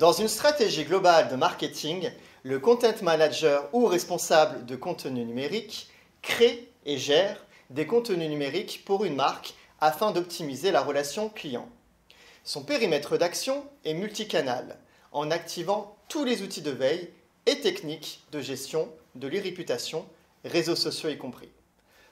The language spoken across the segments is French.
Dans une stratégie globale de marketing, le content manager ou responsable de contenu numérique crée et gère des contenus numériques pour une marque afin d'optimiser la relation client. Son périmètre d'action est multicanal, en activant tous les outils de veille et techniques de gestion de l'e-réputation, réseaux sociaux y compris.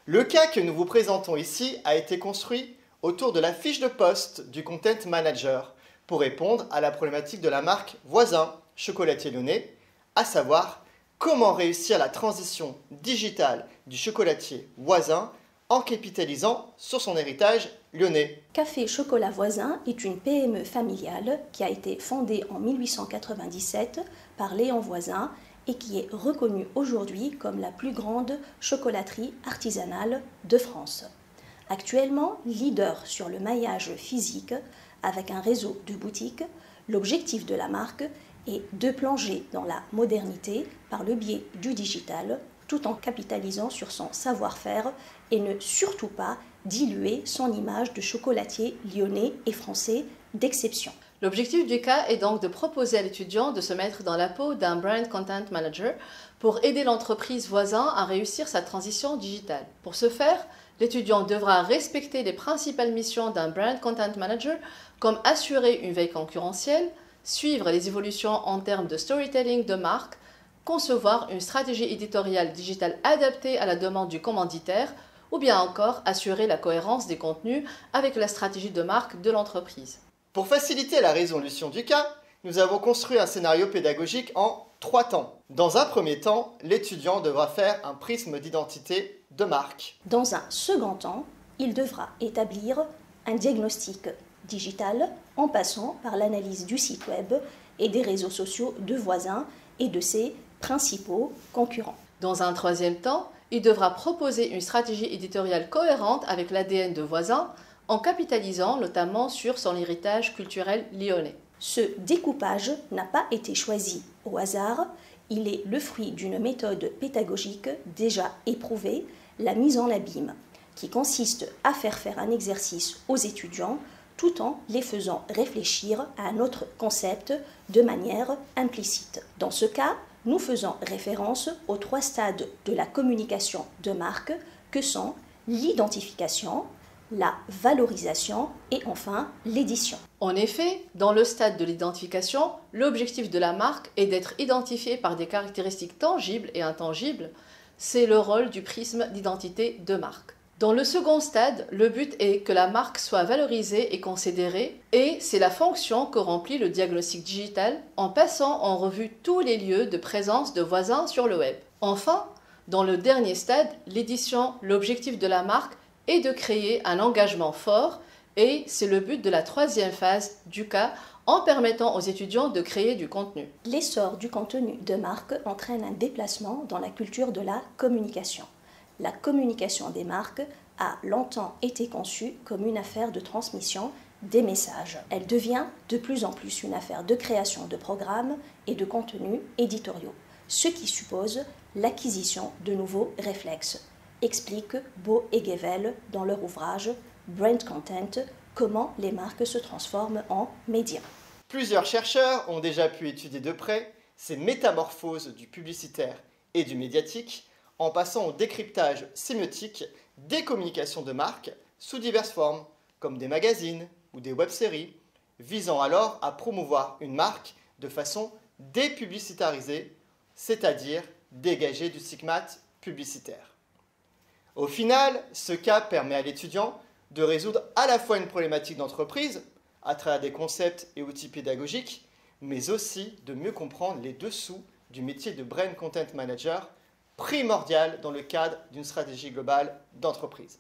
Le cas que nous vous présentons ici a été construit autour de la fiche de poste du Content Manager pour répondre à la problématique de la marque Voisin Chocolatier Lyonnais, à savoir comment réussir la transition digitale du chocolatier Voisin en capitalisant sur son héritage lyonnais. Café Chocolat Voisin est une PME familiale qui a été fondée en 1897 par Léon Voisin et qui est reconnue aujourd'hui comme la plus grande chocolaterie artisanale de France. Actuellement, leader sur le maillage physique avec un réseau de boutiques, l'objectif de la marque est de plonger dans la modernité par le biais du digital, tout en capitalisant sur son savoir-faire et ne surtout pas diluer son image de chocolatier lyonnais et français d'exception. L'objectif du cas est donc de proposer à l'étudiant de se mettre dans la peau d'un brand content manager pour aider l'entreprise Voisin à réussir sa transition digitale. Pour ce faire, l'étudiant devra respecter les principales missions d'un brand content manager comme assurer une veille concurrentielle, suivre les évolutions en termes de storytelling de marque, concevoir une stratégie éditoriale digitale adaptée à la demande du commanditaire ou bien encore assurer la cohérence des contenus avec la stratégie de marque de l'entreprise. Pour faciliter la résolution du cas, nous avons construit un scénario pédagogique en 3 temps. Dans un premier temps, l'étudiant devra faire un prisme d'identité de marque. Dans un second temps, il devra établir un diagnostic digital en passant par l'analyse du site web et des réseaux sociaux de Voisin et de ses principaux concurrents. Dans un troisième temps, il devra proposer une stratégie éditoriale cohérente avec l'ADN de Voisin en capitalisant notamment sur son héritage culturel lyonnais. Ce découpage n'a pas été choisi au hasard, il est le fruit d'une méthode pédagogique déjà éprouvée, la mise en abîme, qui consiste à faire un exercice aux étudiants tout en les faisant réfléchir à un autre concept de manière implicite. Dans ce cas, nous faisons référence aux 3 stades de la communication de marque que sont l'identification, la valorisation et enfin l'édition. En effet, dans le stade de l'identification, l'objectif de la marque est d'être identifiée par des caractéristiques tangibles et intangibles. C'est le rôle du prisme d'identité de marque. Dans le second stade, le but est que la marque soit valorisée et considérée, et c'est la fonction que remplit le diagnostic digital en passant en revue tous les lieux de présence de Voisin sur le web. Enfin, dans le dernier stade, l'édition, l'objectif de la marque est de créer un engagement fort, et c'est le but de la 3e phase du cas en permettant aux étudiants de créer du contenu. L'essor du contenu de marque entraîne un déplacement dans la culture de la communication. La communication des marques a longtemps été conçue comme une affaire de transmission des messages. Elle devient de plus en plus une affaire de création de programmes et de contenus éditoriaux, ce qui suppose l'acquisition de nouveaux réflexes, explique Beau et Gevel dans leur ouvrage Brand Content, comment les marques se transforment en médias. Plusieurs chercheurs ont déjà pu étudier de près ces métamorphoses du publicitaire et du médiatique en passant au décryptage sémiotique des communications de marque sous diverses formes, comme des magazines ou des web-séries, visant alors à promouvoir une marque de façon dépublicitarisée, c'est-à-dire dégagée du stigmate publicitaire. Au final, ce cas permet à l'étudiant de résoudre à la fois une problématique d'entreprise, à travers des concepts et outils pédagogiques, mais aussi de mieux comprendre les dessous du métier de Brand Content Manager, primordial dans le cadre d'une stratégie globale d'entreprise.